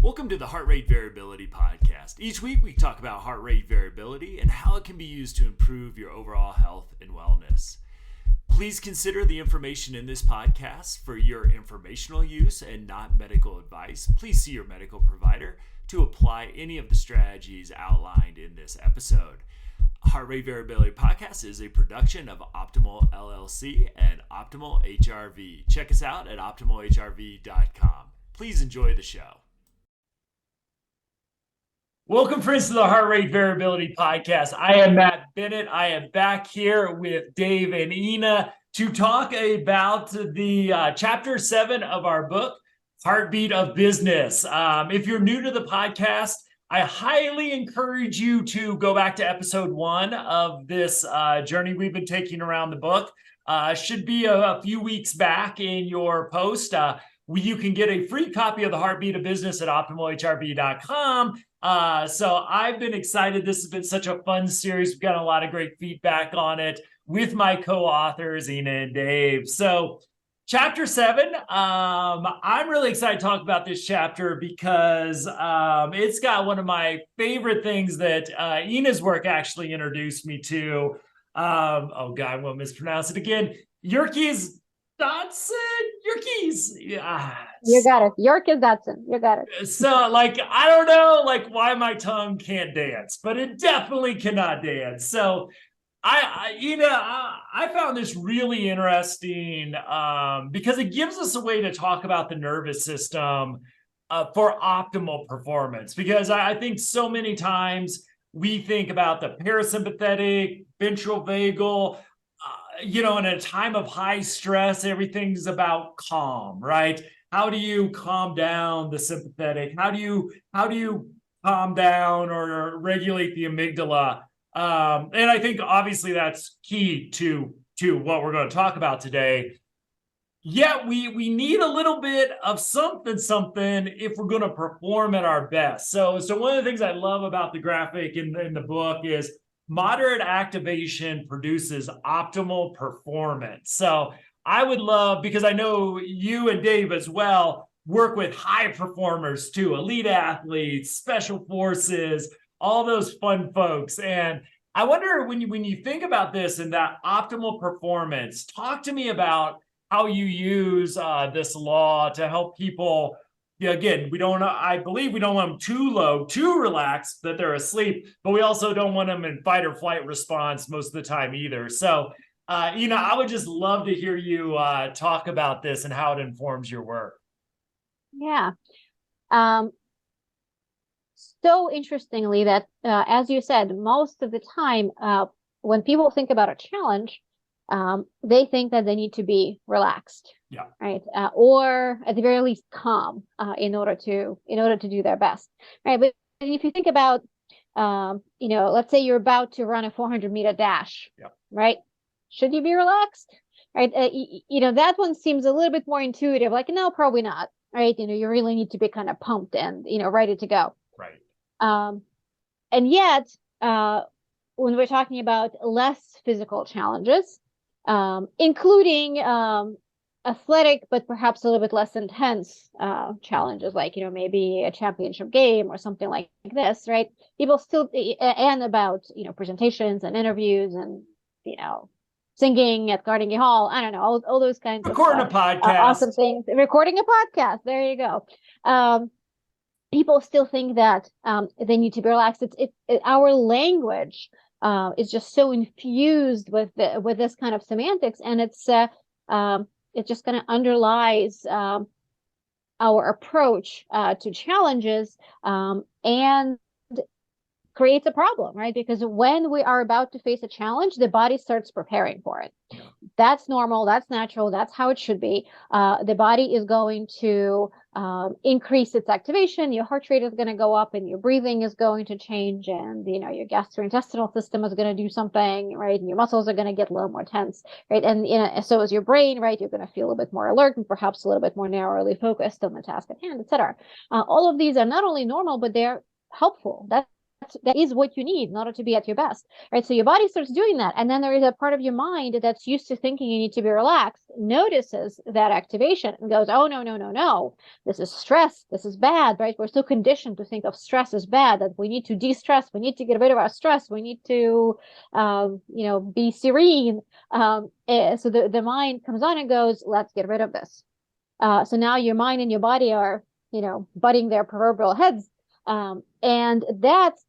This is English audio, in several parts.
Welcome to the Heart Rate Variability Podcast. Each week we talk about heart rate variability and how it can be used to improve your overall health and wellness. Please consider the information in this podcast for your informational use and not medical advice. Please see your medical provider to apply any of the strategies outlined in this episode. Heart Rate Variability Podcast is a production of Optimal LLC and Optimal HRV. Check us out at optimalhrv.com. Please enjoy the show. Welcome, friends, to the Heart Rate Variability Podcast. I am Matt Bennett. I am back here with Dave and Ina to talk about the Chapter 7 of our book, Heartbeat of Business. If you're new to the podcast, I highly encourage you to go back to episode 1 of this journey we've been taking around the book. Should be a few weeks back in your post. You can get a free copy of the Heartbeat of Business at optimalhrv.com. So I've been excited. This has been such a fun series. We've got a lot of great feedback on it with my co-authors, Ina and Dave. So Chapter 7, I'm really excited to talk about this chapter because it's got one of my favorite things that Ina's work actually introduced me to. Oh God, I won't mispronounce it again. Yerkes Dodson, Yerkes. Yeah. You got it. Yerkes Dodson. You got it. So, I don't know, why my tongue can't dance, but it definitely cannot dance. So, I found this really interesting because it gives us a way to talk about the nervous system for optimal performance. Because I think so many times we think about the parasympathetic, ventral vagal. In a time of high stress, everything's about calm, right? How do you calm down the sympathetic? How do you calm down or regulate the amygdala? And I think obviously that's key to what we're going to talk about today. Yet we need a little bit of something if we're going to perform at our best. So one of the things I love about the graphic in the book is moderate activation produces optimal performance. So I would love, because I know you and Dave as well work with high performers too, elite athletes, special forces, all those fun folks. And I wonder when you think about this and that optimal performance, talk to me about how you use this law to help people. Again, I believe we don't want them too low, too relaxed that they're asleep, but we also don't want them in fight or flight response most of the time either. So, I would just love to hear you talk about this and how it informs your work. Yeah. So interestingly that, as you said, most of the time when people think about a challenge, they think that they need to be relaxed. Yeah. Right. Or at the very least calm in order to do their best. Right. But if you think about, let's say you're about to run a 400-meter dash. Yeah. Right. Should you be relaxed? Right. That one seems a little bit more intuitive. No, probably not. Right. You really need to be kind of pumped and, ready to go. Right. And yet, when we're talking about less physical challenges, including athletic, but perhaps a little bit less intense challenges, maybe a championship game or something like this, right? People still, and about, presentations and interviews and, singing at Carnegie Hall. I don't know, all those kinds Recording of stuff. A podcast. Awesome things. Recording a podcast. There you go. People still think that they need to be relaxed. Our language is just so infused with this kind of semantics, and it just kind of underlies our approach to challenges and creates a problem, right? Because when we are about to face a challenge, the body starts preparing for it. Yeah. That's normal. That's natural. That's how it should be. The body is going to increase its activation. Your heart rate is going to go up, and your breathing is going to change, and your gastrointestinal system is going to do something, right? And your muscles are going to get a little more tense, right? And so is your brain, right? You're going to feel a bit more alert and perhaps a little bit more narrowly focused on the task at hand, etc. All of these are not only normal, but they're helpful. That's that is what you need in order to be at your best, right? So your body starts doing that, and then there is a part of your mind that's used to thinking you need to be relaxed, notices that activation and goes, oh, no, no, no, no, this is stress, this is bad, right? We're so conditioned to think of stress as bad that we need to de-stress, we need to get rid of our stress, we need to be serene. So the mind comes on and goes, let's get rid of this. So now your mind and your body are butting their proverbial heads, and that's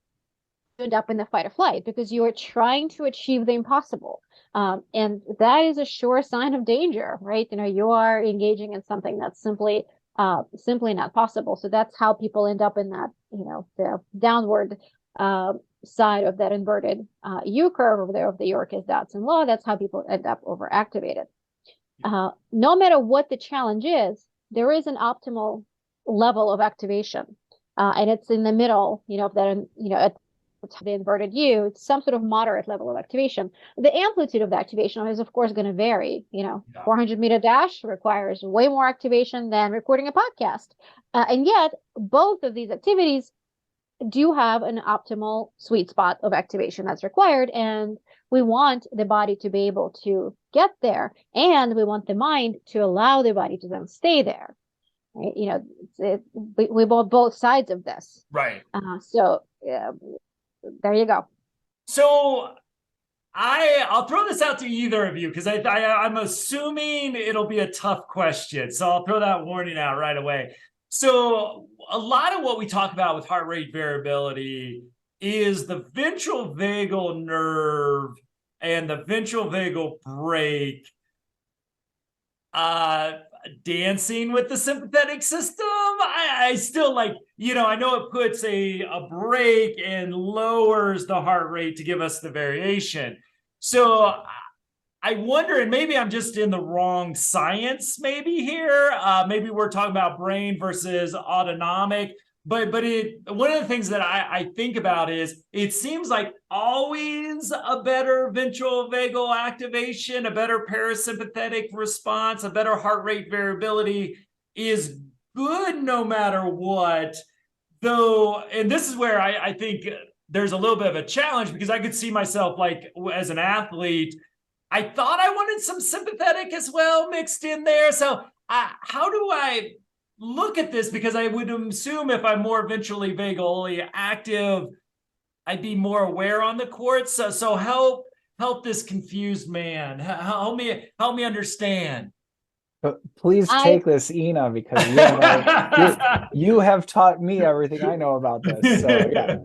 end up in the fight or flight because you are trying to achieve the impossible. And that is a sure sign of danger, right? You are engaging in something that's simply not possible. So that's how people end up in that, the downward side of that inverted U curve over there of the York-Dodson law. That's how people end up overactivated. No matter what the challenge is, there is an optimal level of activation. And it's in the middle, of that, at the inverted U, it's some sort of moderate level of activation. The amplitude of the activation is, of course, going to vary. 400-meter dash requires way more activation than recording a podcast. And yet, both of these activities do have an optimal sweet spot of activation that's required. And we want the body to be able to get there. And we want the mind to allow the body to then stay there. Right? We want both sides of this. Right. So there you go. So I'll throw this out to either of you because I'm assuming it'll be a tough question. So I'll throw that warning out right away. So a lot of what we talk about with heart rate variability is the ventral vagal nerve and the ventral vagal brake dancing with the sympathetic system. I still I know it puts a brake and lowers the heart rate to give us the variation. So I wonder, and maybe I'm just in the wrong science maybe here. Maybe we're talking about brain versus autonomic. But one of the things that I think about is it seems like always a better ventral vagal activation, a better parasympathetic response, a better heart rate variability is good no matter what. Though, and this is where I think there's a little bit of a challenge because I could see myself as an athlete, I thought I wanted some sympathetic as well mixed in there. So how do I look at this? Because I would assume if I'm more ventrally vagally active, I'd be more aware on the court. So help this confused man. Help me understand. But please take this, Ina, because you have taught me everything I know about this. So yeah.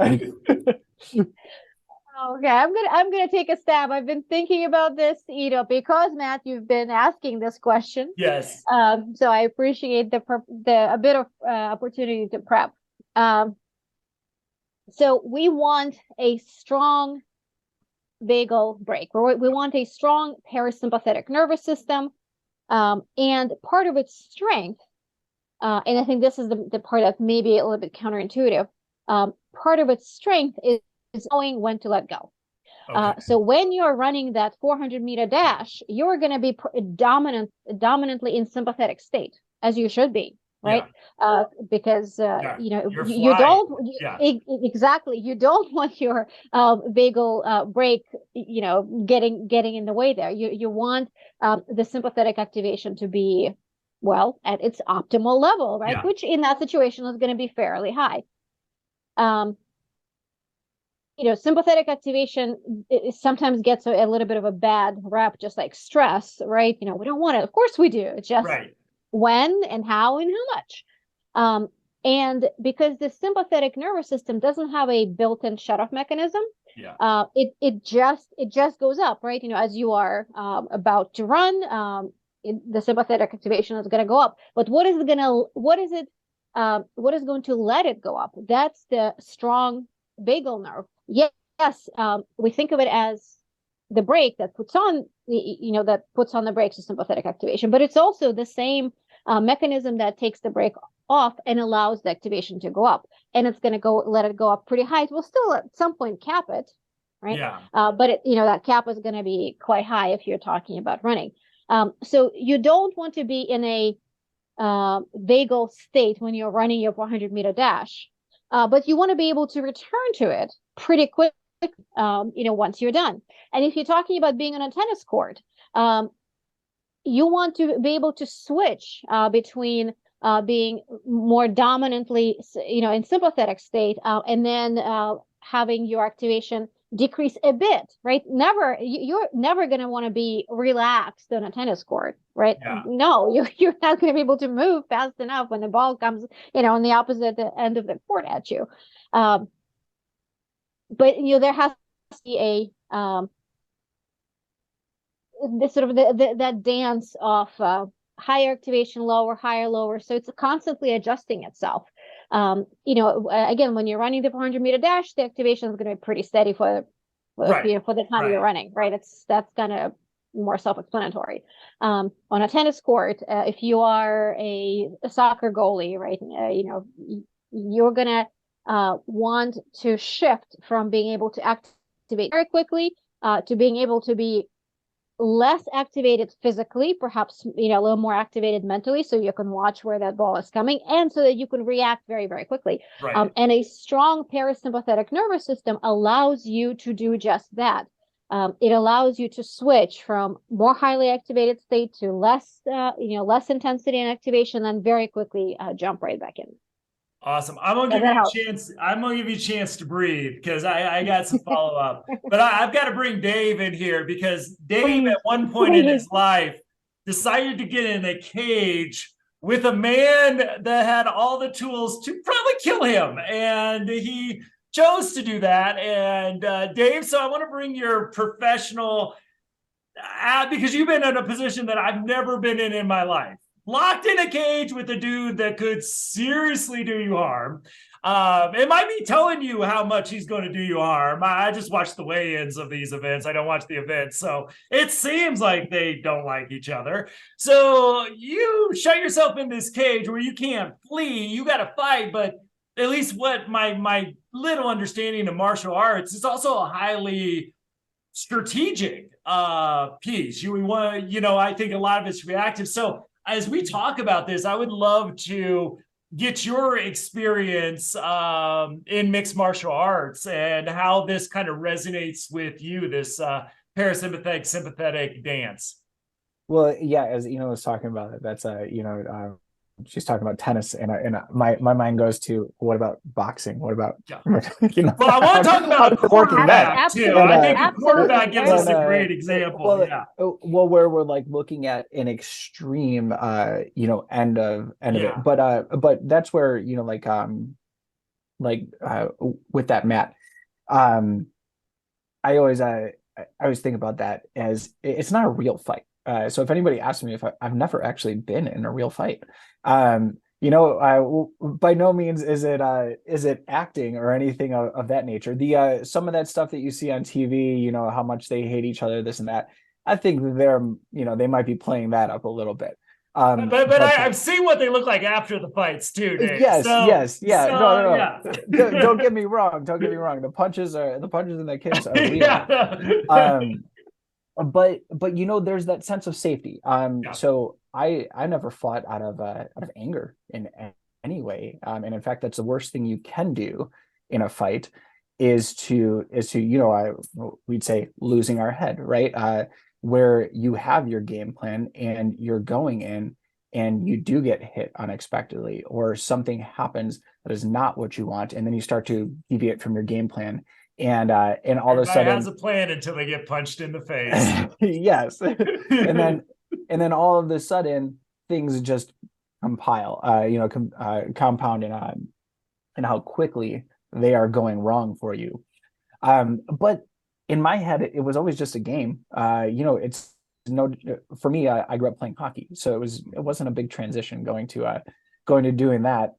Okay, I'm gonna take a stab. I've been thinking about this, because Matt, you've been asking this question. Yes. So I appreciate a bit of opportunity to prep. So we want a strong vagal brake. We want a strong parasympathetic nervous system, and part of its strength, and I think this is the part that may be a little bit counterintuitive. Part of its strength is knowing when to let go. Okay. So when you're running that 400-meter dash, you're going to be dominantly in sympathetic state, as you should be, right? Yeah. Because you don't exactly, you don't want your vagal brake, getting in the way there. You want the sympathetic activation to be at its optimal level, right? Yeah. Which in that situation is going to be fairly high. Sympathetic activation sometimes gets a little bit of a bad rap, just like stress, right? We don't want it. Of course we do. It's just when and how and how much. And because the sympathetic nervous system doesn't have a built-in shut-off mechanism, it just goes up, right? As you are about to run, the sympathetic activation is going to go up. But what is going to let it go up? That's the strong vagal nerve. Yes, we think of it as the brake that puts on the brakes of sympathetic activation, but it's also the same mechanism that takes the brake off and allows the activation to go up. And it's going to let it go up pretty high. It will still at some point cap it, right? Yeah. But that cap is going to be quite high if you're talking about running. So you don't want to be in a vagal state when you're running your 400-meter dash. but you want to be able to return to it pretty quick, once you're done. And if you're talking about being on a tennis court, you want to be able to switch between being more dominantly, in sympathetic state, and then having your activation decrease a bit, right? You're never going to want to be relaxed on a tennis court, right? Yeah. No, you're not going to be able to move fast enough when the ball comes, on the opposite end of the court at you. But there has to be a this sort of that dance of higher activation, lower, higher, lower. So it's constantly adjusting itself. Again, when you're running the 400-meter dash, the activation is going to be pretty steady for the time you're running, right? That's kind of more self-explanatory. On a tennis court, if you are a soccer goalie, right, you're gonna want to shift from being able to activate very quickly to being able to be less activated physically, perhaps a little more activated mentally, so you can watch where that ball is coming, and so that you can react very, very quickly. Right. And a strong parasympathetic nervous system allows you to do just that. It allows you to switch from more highly activated state to less intensity and activation, and very quickly jump right back in. Awesome. I'm gonna give you a chance. I'm gonna give you a chance to breathe because I got some follow up. But I've got to bring Dave in here because Dave at one point in his life decided to get in a cage with a man that had all the tools to probably kill him, and he chose to do that. And Dave, so I want to bring your professional, because you've been in a position that I've never been in my life. Locked in a cage with a dude that could seriously do you harm. It might be telling you how much he's going to do you harm. I just watch the weigh-ins of these events. I don't watch the events. So it seems like they don't like each other. So you shut yourself in this cage where you can't flee. You got to fight. But at least what my little understanding of martial arts is also a highly strategic piece. You want, I think a lot of it's reactive. So as we talk about this, I would love to get your experience in mixed martial arts and how this kind of resonates with you, this parasympathetic, sympathetic dance. Well, yeah, as Ina was talking about it, that's she's talking about tennis, and my mind goes to, what about boxing? What about Well, I want to talk about a quarterback too. I think a quarterback gives us a great example. Well, where we're like looking at an extreme end of it, but that's where with that, Matt, I always think about that as it's not a real fight. So if anybody asks me if I've never actually been in a real fight, by no means is it acting or anything of that nature. The some of that stuff that you see on TV, how much they hate each other, this and that. I think they might be playing that up a little bit. But I've seen what they look like after the fights too, Dave. Yes. No. Yeah. Don't get me wrong. The punches and the kicks are real. Yeah. But there's that sense of safety. So I never fought out of anger in any way. And in fact, that's the worst thing you can do in a fight is to we'd say losing our head, right? Where you have your game plan and you're going in and you do get hit unexpectedly, or something happens that is not what you want, and then you start to deviate from your game plan. And all of a sudden has a plan until they get punched in the face. Yes. and then all of a sudden things just compound and how quickly they are going wrong for you. But in my head, it was always just a game. It's for me, I grew up playing hockey, so it wasn't a big transition going to doing that.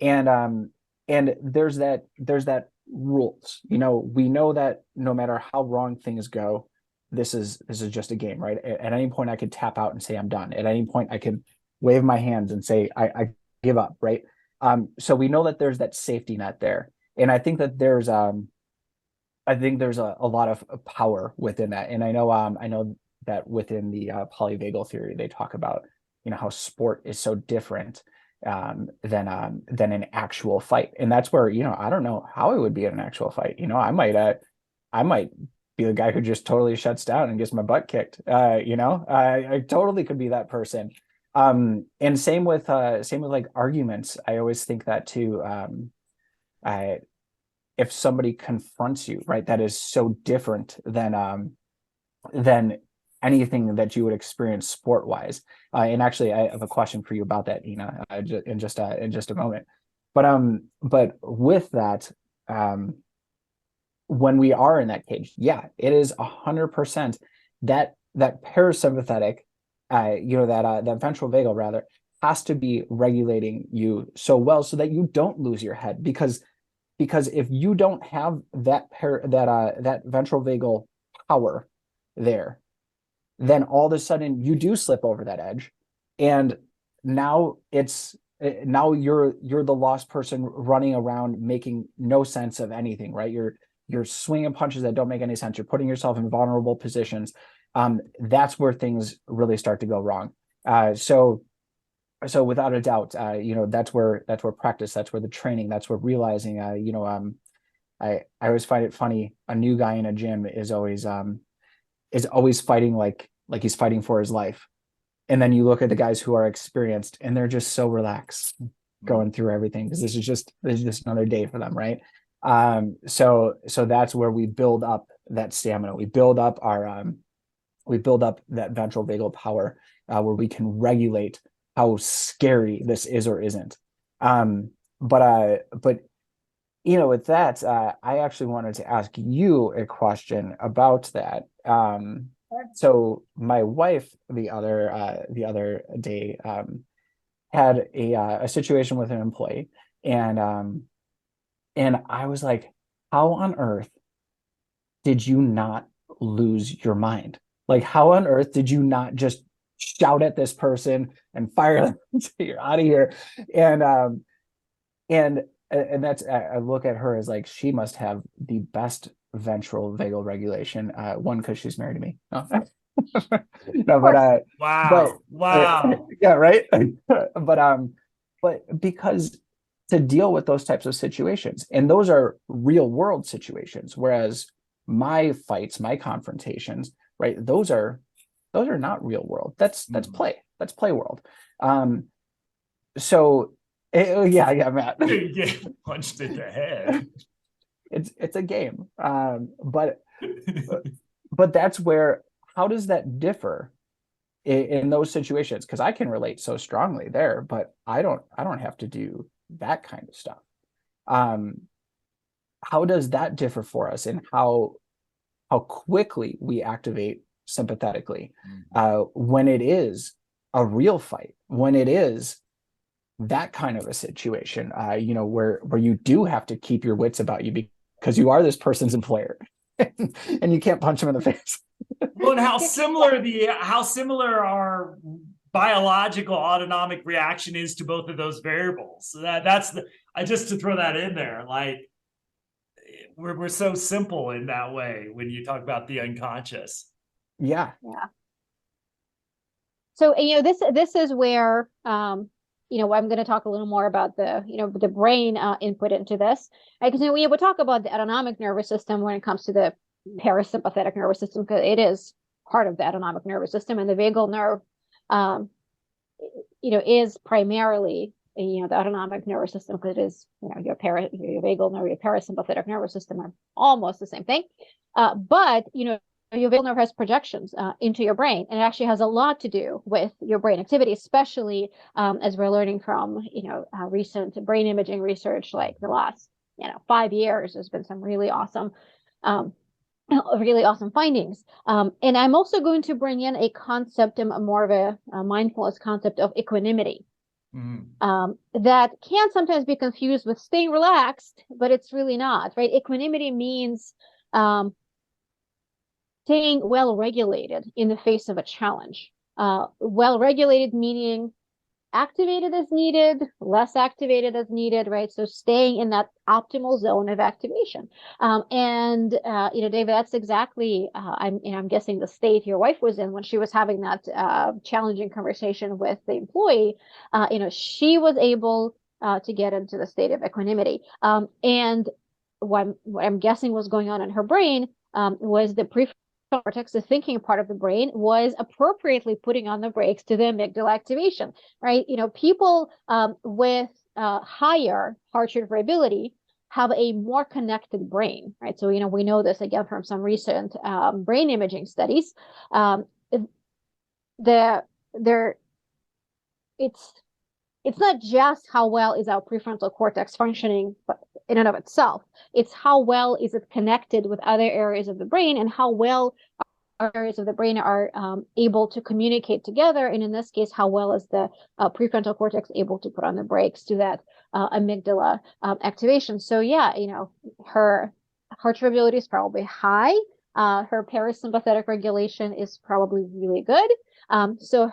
And there's that rules. We know that no matter how wrong things go, this is just a game, right? At any point I could tap out and say I'm done. At any point I could wave my hands and say I give up, right? So we know that there's that safety net there, and I think that there's a lot of power within that. And I know that within the polyvagal theory they talk about how sport is so different than an actual fight. And that's where, I don't know how it would be in an actual fight. I might be the guy who just totally shuts down and gets my butt kicked. I totally could be that person. And same with like arguments. I always think that too. I If somebody confronts you, right, that is so different than anything that you would experience sport wise. And actually, I have a question for you about that, Ina, in just a moment. But with that, when we are in that cage, yeah, it is 100% that parasympathetic, that ventral vagal rather has to be regulating you so well so that you don't lose your head because if you don't have that ventral vagal power there, then all of a sudden you do slip over that edge, and now you're the lost person running around making no sense of anything, right? You're swinging punches that don't make any sense. You're putting yourself in vulnerable positions. That's where things really start to go wrong. So without a doubt, that's where practice, that's where the training, that's where realizing, I always find it funny. A new guy in a gym is always fighting like he's fighting for his life. And then you look at the guys who are experienced and they're just so relaxed going through everything because this is just another day for them, right? So that's where we build up that stamina. We build up that ventral vagal power, where we can regulate how scary this is or isn't. But with that, I actually wanted to ask you a question about that. So my wife the other day had a situation with an employee, and I was like, how on earth did you not lose your mind? Like, how on earth did you not just shout at this person and fire them until you're out of here? And that's, I look at her as like, she must have the best ventral vagal regulation. One, because she's married to me. No, no, Wow. yeah, right. But because to deal with those types of situations, and those are real world situations, whereas my fights, my confrontations, right, those are not real world. That's play. That's play world. So yeah, Matt. You get punched in the head. It's a game. But that's where, how does that differ in those situations? Because I can relate so strongly there, but I don't have to do that kind of stuff. How does that differ for us, and how quickly we activate sympathetically when it is a real fight, when it is that kind of a situation, where you do have to keep your wits about you because you are this person's employer and you can't punch them in the face. Well, and how similar our biological autonomic reaction is to both of those variables. So that's just to throw that in there, like we're so simple in that way when you talk about the unconscious. Yeah. So this is where I'm going to talk a little more about the brain input into this, because we talk about the autonomic nervous system when it comes to the parasympathetic nervous system, because it is part of the autonomic nervous system, and the vagal nerve is primarily the autonomic nervous system, because it is your vagal nerve, your parasympathetic nervous system are almost the same thing, but your vagal nerve has projections into your brain, and it actually has a lot to do with your brain activity, especially as we're learning from recent brain imaging research, like the last 5 years. There's been some really awesome findings. And I'm also going to bring in a concept, more of a mindfulness concept of equanimity. That can sometimes be confused with staying relaxed, but it's really not, right? Equanimity means staying well regulated in the face of a challenge. Well regulated meaning activated as needed, less activated as needed, right? So staying in that optimal zone of activation. David, that's exactly, I'm guessing the state your wife was in when she was having that challenging conversation with the employee. She was able to get into the state of equanimity. And what I'm guessing was going on in her brain was the cortex, the thinking part of the brain, was appropriately putting on the brakes to the amygdala activation, right? People with higher heart rate variability have a more connected brain, right? So, we know this again from some recent brain imaging studies. It's not just how well is our prefrontal cortex functioning in and of itself. It's how well is it connected with other areas of the brain, and how well areas of the brain are able to communicate together. And in this case, how well is the prefrontal cortex able to put on the brakes to that amygdala activation. So yeah, her heart variability is probably high. Her parasympathetic regulation is probably really good. So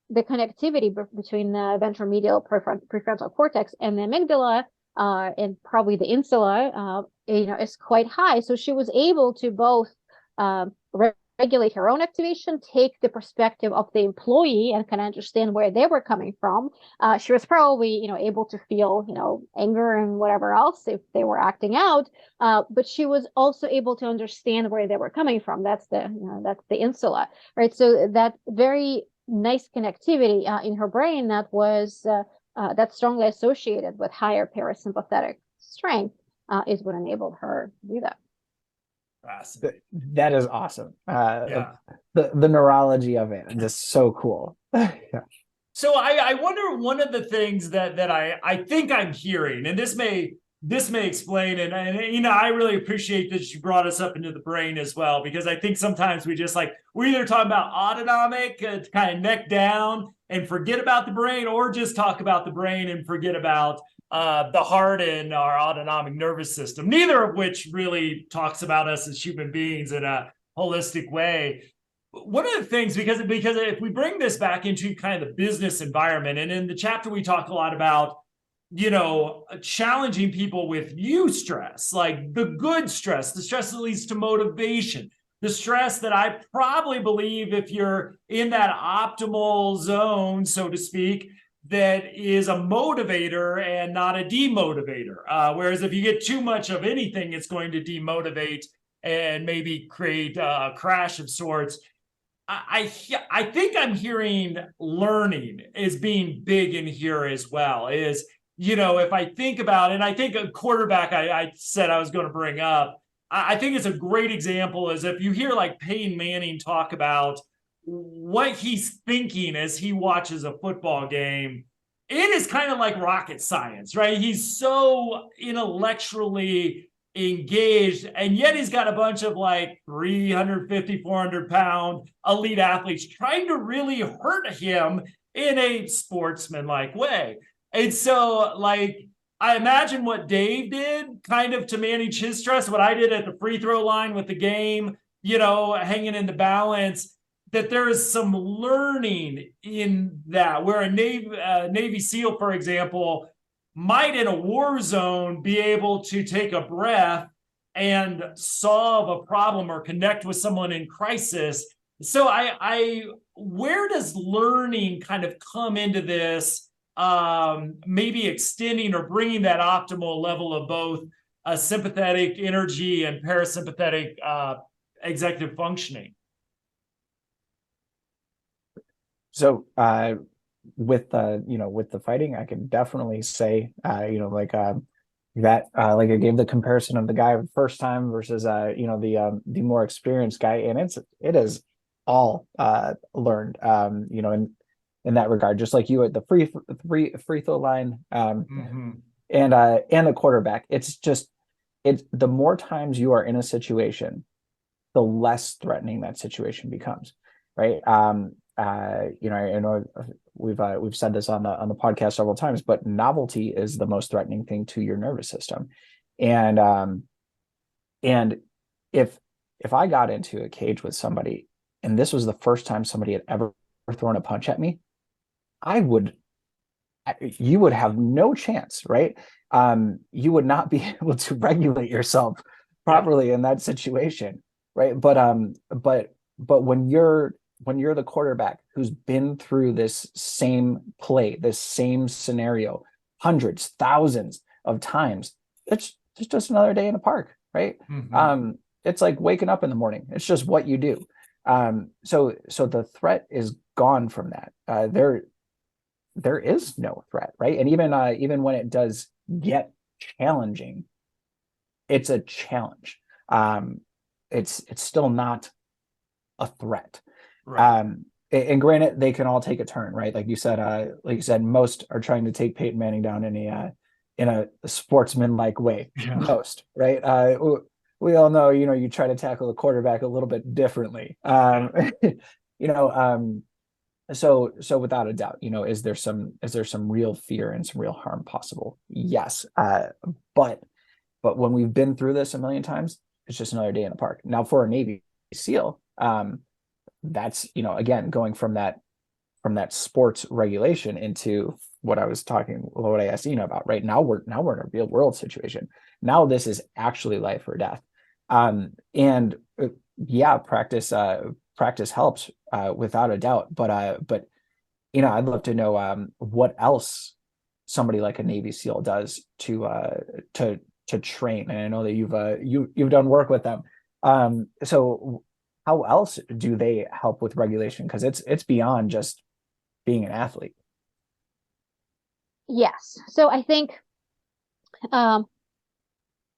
the connectivity between the ventromedial prefrontal cortex and the amygdala and probably the insula, is quite high. So she was able to both regulate her own activation, take the perspective of the employee and kind of understand where they were coming from. She was probably, able to feel, anger and whatever else if they were acting out. But she was also able to understand where they were coming from. That's the insula, right? So that very nice connectivity in her brain that was that's strongly associated with higher parasympathetic strength is what enabled her to do that. That is awesome. Yeah. The neurology of it, just so cool. Yeah. So I wonder, one of the things that I think I'm hearing, and this may explain, and I really appreciate that you brought us up into the brain as well, because I think sometimes we're either talking about autonomic, kind of neck down and forget about the brain, or just talk about the brain and forget about the heart and our autonomic nervous system, neither of which really talks about us as human beings in a holistic way. One of the things, because if we bring this back into kind of the business environment, and in the chapter we talk a lot about, challenging people with eustress, like the good stress, the stress that leads to motivation, the stress that I probably believe, if you're in that optimal zone, so to speak, that is a motivator and not a demotivator. Whereas if you get too much of anything, it's going to demotivate and maybe create a crash of sorts. I think I'm hearing learning is being big in here as well. If I think about it, and I think a quarterback I said I was going to bring up, I think it's a great example, is if you hear like Peyton Manning talk about what he's thinking as he watches a football game, it is kind of like rocket science, right? He's so intellectually engaged, and yet he's got a bunch of like 350, 400-pound elite athletes trying to really hurt him in a sportsman-like way. And so, like, I imagine what Dave did kind of to manage his stress, what I did at the free throw line with the game, hanging in the balance, that there is some learning in that, where a Navy SEAL, for example, might in a war zone be able to take a breath and solve a problem or connect with someone in crisis. So where does learning kind of come into this, maybe extending or bringing that optimal level of both sympathetic energy and parasympathetic executive functioning? So with the fighting, I can definitely say like I gave the comparison of the guy the first time versus the more experienced guy, and it is all learned in that regard, just like you at the free throw line, and the quarterback. It's the more times you are in a situation, the less threatening that situation becomes, right? I know we've said this on the podcast several times, but novelty is the most threatening thing to your nervous system. And if I got into a cage with somebody and this was the first time somebody had ever thrown a punch at me, I would you would have no chance, right? You would not be able to regulate yourself properly in that situation, right? But when you're the quarterback who's been through this same play, this same scenario, hundreds, thousands of times, it's just another day in the park, right? It's like waking up in the morning. It's just what you do. So the threat is gone from that. There is no threat, right? And even when it does get challenging, it's a challenge. It's still not a threat. Right. And granted, they can all take a turn, right? Like you said, most are trying to take Peyton Manning down in a sportsman-like way. Yeah. Most, right? We all know, you try to tackle a quarterback a little bit differently. You know, so without a doubt, is there some real fear and some real harm possible? Yes. But when we've been through this a million times, it's just another day in the park. Now for a Navy SEAL, that's, again, going from that sports regulation into what I asked about, right? Now we're in a real world situation. Now this is actually life or death. And yeah, practice helps, without a doubt. But I'd love to know what else somebody like a Navy SEAL does to train. And I know that you've done work with them. So how else do they help with regulation? Because it's beyond just being an athlete. Yes. So I think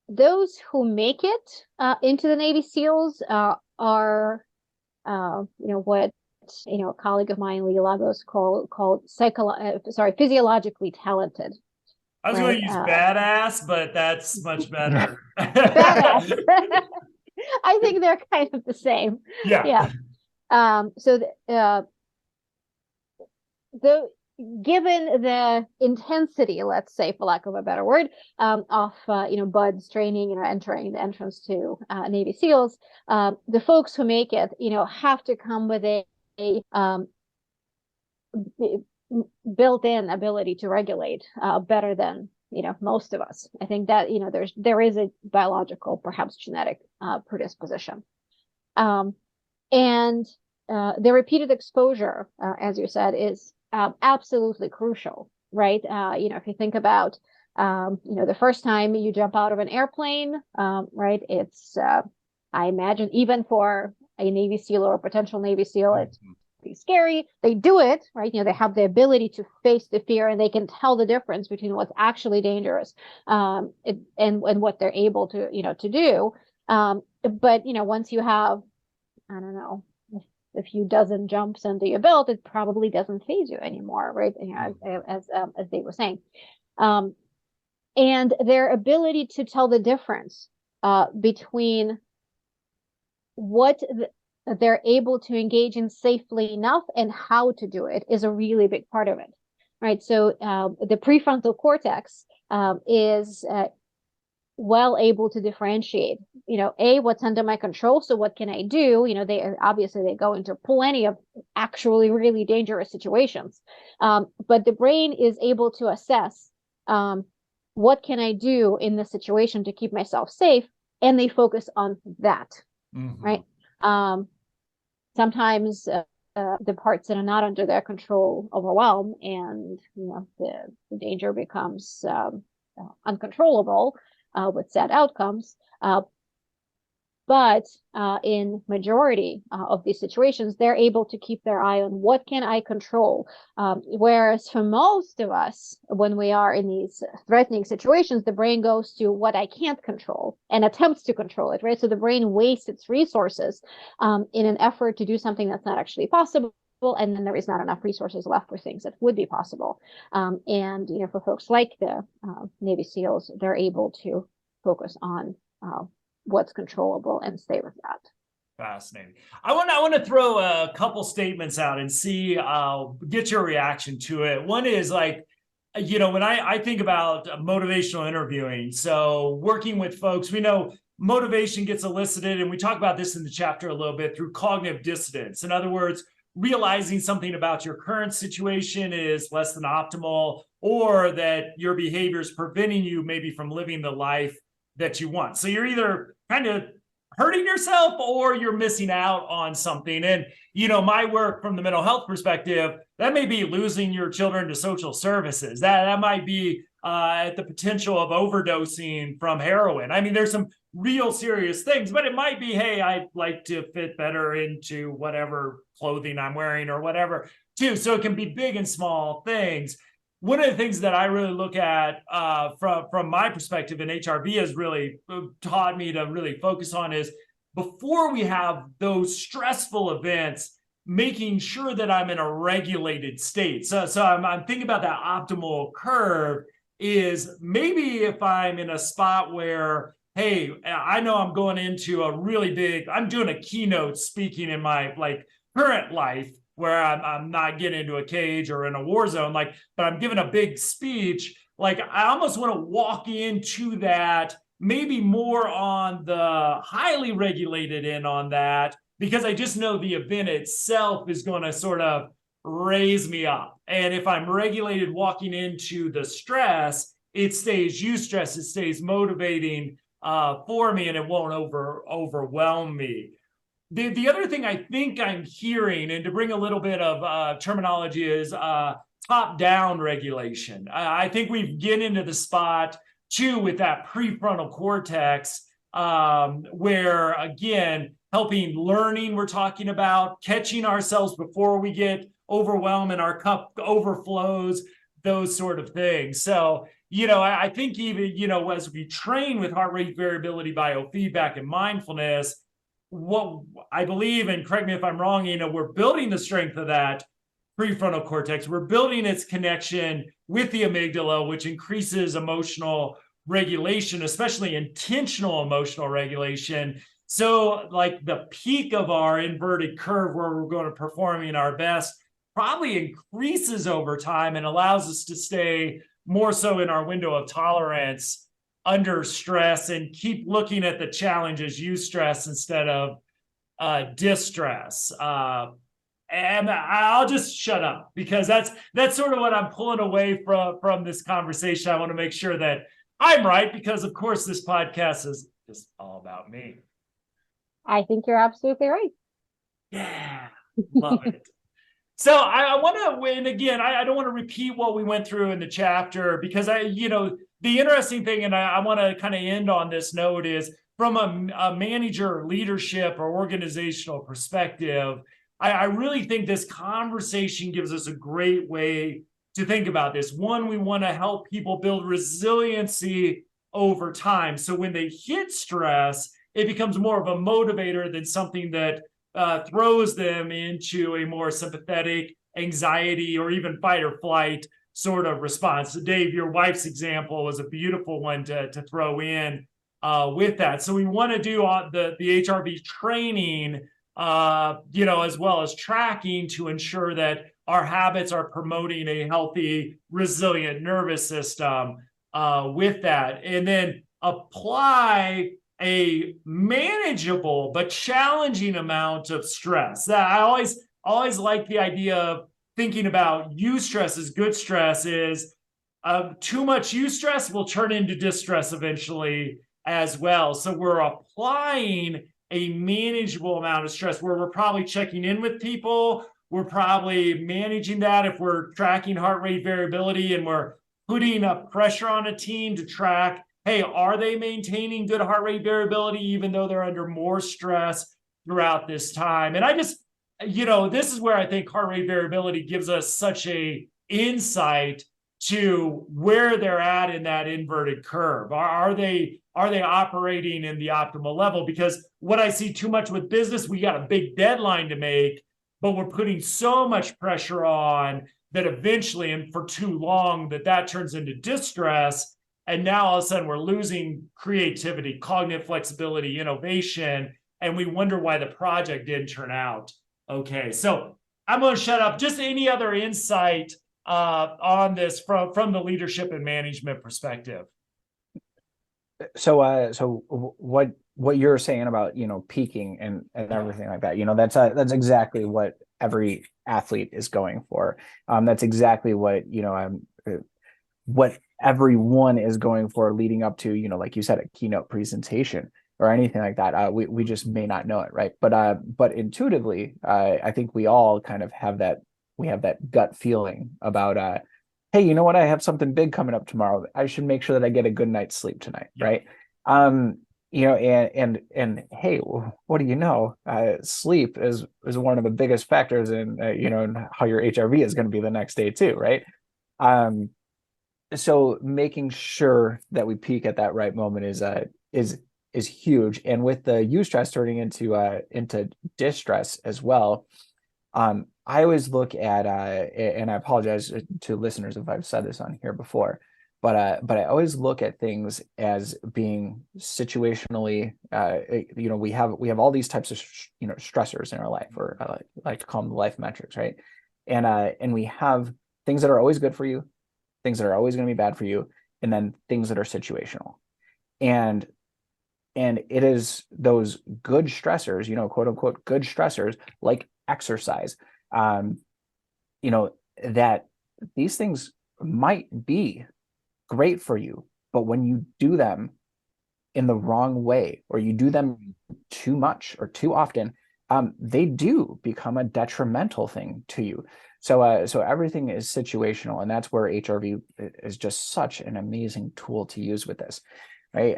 those who make it into the Navy SEALs are what a colleague of mine, Lee Lagos, called physiologically talented. I was going to use badass, but that's much better. Badass. I think they're kind of the same. Yeah. Given the intensity, let's say, for lack of a better word, of buds training, entering the entrance to Navy SEALs, the folks who make it, have to come with a built-in ability to regulate better than most of us. I think that there is a biological, perhaps genetic predisposition, and the repeated exposure, as you said, is absolutely crucial, right? If you think about the first time you jump out of an airplane, right, it's I imagine even for a Navy SEAL or a potential Navy SEAL, it's pretty scary. They do it, right? They have the ability to face the fear, and they can tell the difference between what's actually dangerous and what they're able to do. But once you have, I don't know, a few dozen jumps under your belt, it probably doesn't faze you anymore, right? As they were saying, and their ability to tell the difference between what they're able to engage in safely enough and how to do it is a really big part of it, right? So the prefrontal cortex is well able to differentiate, what's under my control. So what can I do? They go into plenty of actually really dangerous situations. But the brain is able to assess what can I do in this situation to keep myself safe, and they focus on that, right? Sometimes the parts that are not under their control overwhelm, and the danger becomes uncontrollable with sad outcomes. But in majority of these situations, they're able to keep their eye on what can I control. Whereas for most of us, when we are in these threatening situations, the brain goes to what I can't control and attempts to control it, right? So the brain wastes its resources in an effort to do something that's not actually possible. And then there is not enough resources left for things that would be possible. And for folks like the Navy SEALs, they're able to focus on what's controllable and stay with that. Fascinating. I want to throw a couple statements out and see, get your reaction to it. One is like, when I think about motivational interviewing, so working with folks, we know motivation gets elicited, and we talk about this in the chapter a little bit, through cognitive dissonance. In other words, realizing something about your current situation is less than optimal, or that your behavior is preventing you maybe from living the life that you want. So you're either kind of hurting yourself or you're missing out on something. And, my work from the mental health perspective, that may be losing your children to social services. That might be at the potential of overdosing from heroin. I mean, there's some real serious things, but it might be, hey, I'd like to fit better into whatever clothing I'm wearing or whatever too. So it can be big and small things. One of the things that I really look at from my perspective, and HRV has really taught me to really focus on, is before we have those stressful events, making sure that I'm in a regulated state. So I'm thinking about that optimal curve is maybe if I'm in a spot where, hey, I know I'm going into a really big, I'm doing a keynote speaking in my current life, where I'm not getting into a cage or in a war zone, but I'm giving a big speech. I almost want to walk into that maybe more on the highly regulated end on that, because I just know the event itself is going to sort of raise me up. And if I'm regulated walking into the stress, it stays eustress, it stays motivating for me, and it won't overwhelm me. The other thing I think I'm hearing, and to bring a little bit of terminology, is top-down regulation. I think we get into the spot too with that prefrontal cortex, where, again, helping learning, we're talking about catching ourselves before we get overwhelmed and our cup overflows, those sort of things. So, I think even, as we train with heart rate variability, biofeedback, and mindfulness, what I believe, and correct me if I'm wrong, we're building the strength of that prefrontal cortex. We're building its connection with the amygdala, which increases emotional regulation, especially intentional emotional regulation. So the peak of our inverted curve, where we're going to performing our best, probably increases over time and allows us to stay more so in our window of tolerance under stress and keep looking at the challenges, eustress instead of distress. And I'll just shut up, because that's sort of what I'm pulling away from this conversation. I want to make sure that I'm right, because of course this podcast is just all about me. I think you're absolutely right. Yeah, love it. So I want to win again. I don't want to repeat what we went through in the chapter, because the interesting thing, and I want to kind of end on this note, is from a manager, leadership, or organizational perspective, I really think this conversation gives us a great way to think about this. One, we want to help people build resiliency over time. So when they hit stress, it becomes more of a motivator than something that throws them into a more sympathetic anxiety or even fight or flight sort of response. So Dave, your wife's example was a beautiful one to throw in with that. So we want to do the HRV training, as well as tracking, to ensure that our habits are promoting a healthy, resilient nervous system with that. And then apply a manageable but challenging amount of stress. That I always like the idea of thinking about eustress as good stress. Is too much eustress will turn into distress eventually as well. So we're applying a manageable amount of stress, where we're probably checking in with people. We're probably managing that if we're tracking heart rate variability, and we're putting up pressure on a team to track, hey, are they maintaining good heart rate variability even though they're under more stress throughout this time? And I just, this is where I think heart rate variability gives us such a insight to where they're at in that inverted curve. Are they operating in the optimal level? Because what I see too much with business, we got a big deadline to make, but we're putting so much pressure on that eventually, and for too long, that turns into distress. And now all of a sudden we're losing creativity, cognitive flexibility, innovation, and we wonder why the project didn't turn out okay. So I'm going to shut up. Just any other insight on this from the leadership and management perspective? So what you're saying about peaking and everything like that, that's exactly what every athlete is going for. That's exactly what, what everyone is going for leading up to, like you said, a keynote presentation or anything like that. We just may not know it, right? But intuitively, I think we all kind of have that, we have that gut feeling about, hey, you know what? I have something big coming up tomorrow. I should make sure that I get a good night's sleep tonight, right? And hey, what do you know? Sleep is one of the biggest factors in in how your HRV is going to be the next day too, right? So making sure that we peak at that right moment is huge. And with the eustress turning into distress as well, I always look at and I apologize to listeners if I've said this on here before, but I always look at things as being situationally. We have all these types of stressors in our life, or I like to call them the life metrics, right? And we have things that are always good for you, things that are always going to be bad for you, and then things that are situational. And it is those good stressors, quote unquote good stressors, like exercise, that these things might be great for you, but when you do them in the wrong way, or you do them too much or too often, they do become a detrimental thing to you. So everything is situational, and that's where HRV is just such an amazing tool to use with this, right?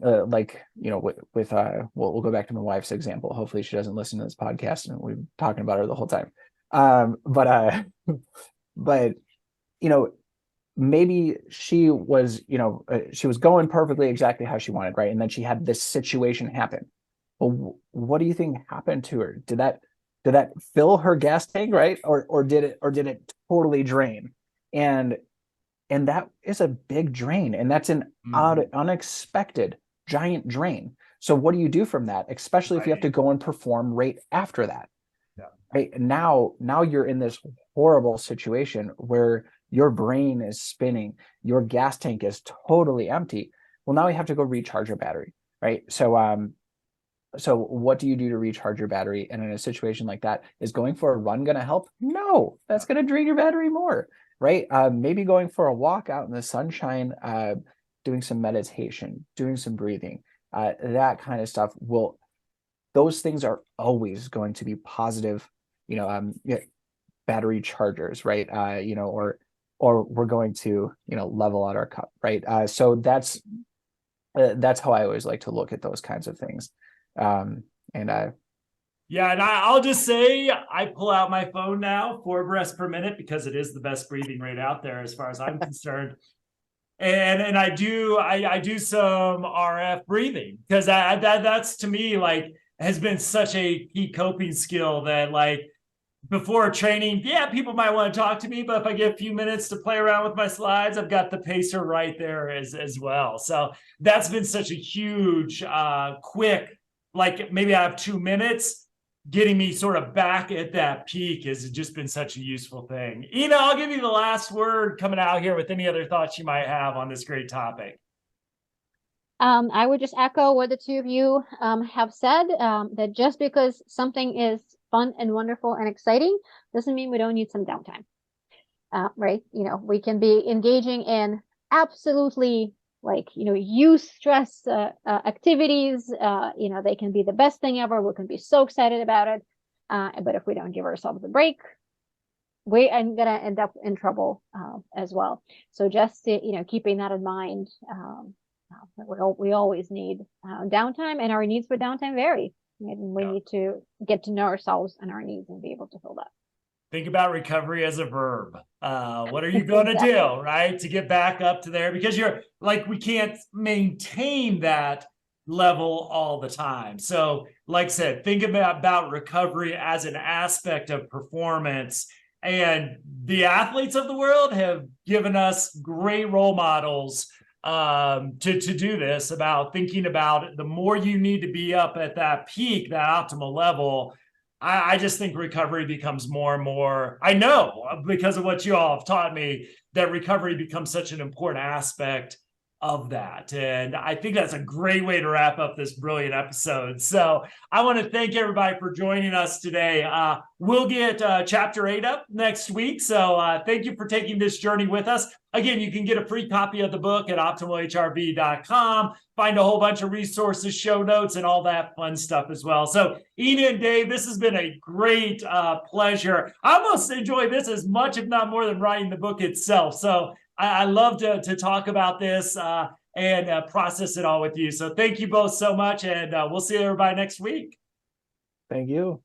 We'll go back to my wife's example. Hopefully she doesn't listen to this podcast, and we've been talking about her the whole time. But maybe she was going perfectly exactly how she wanted, right? And then she had this situation happen. Well, what do you think happened to her? Did that fill her gas tank, right? Or did it totally drain? And that is a big drain, and that's an unexpected giant drain. So what do you do from that, especially if you have to go and perform right after that? Yeah. Right now you're in this horrible situation where your brain is spinning, your gas tank is totally empty. Well, now you have to go recharge your battery, right? So what do you do to recharge your battery? And in a situation like that, is going for a run going to help? No, that's going to drain your battery more, right? Maybe going for a walk out in the sunshine, doing some meditation, doing some breathing, that kind of stuff those things are always going to be positive, battery chargers, right? Or we're going to, level out our cup, right? So that's how I always like to look at those kinds of things. Yeah, and I'll just say I pull out my phone now, 4 breaths per minute, because it is the best breathing rate out there as far as I'm concerned. And I do some RF breathing, because that's to me like has been such a key coping skill that, like, before training, yeah, people might want to talk to me, but if I get a few minutes to play around with my slides, I've got the pacer right there as well. So that's been such a huge, quick, like maybe I have 2 minutes, getting me sort of back at that peak has just been such a useful thing. I'll give you the last word coming out here with any other thoughts you might have on this great topic. I would just echo what the two of you have said, that just because something is fun and wonderful and exciting doesn't mean we don't need some downtime. Right? We can be engaging in absolutely eustress activities. They can be the best thing ever. We can be so excited about it. But if we don't give ourselves a break, we are gonna end up in trouble as well. So just keeping that in mind. We always need downtime, and our needs for downtime vary. And we need to get to know ourselves and our needs and be able to fill that. Think about recovery as a verb. What are you going to do, right, to get back up to there? Because we can't maintain that level all the time. So, like I said, think about recovery as an aspect of performance. And the athletes of the world have given us great role models to do this, about thinking about the more you need to be up at that peak, that optimal level. I just think recovery becomes more and more, I know because of what you all have taught me, that recovery becomes such an important aspect of that. And I think that's a great way to wrap up this brilliant episode. So I want to thank everybody for joining us today. We'll get chapter 8 up next week. So thank you for taking this journey with us. Again, you can get a free copy of the book at optimalhrv.com. Find a whole bunch of resources, show notes, and all that fun stuff as well. So Ina and Dave, this has been a great pleasure. I almost enjoy this as much, if not more, than writing the book itself. So I love to talk about this and process it all with you. So thank you both so much, and we'll see everybody next week. Thank you.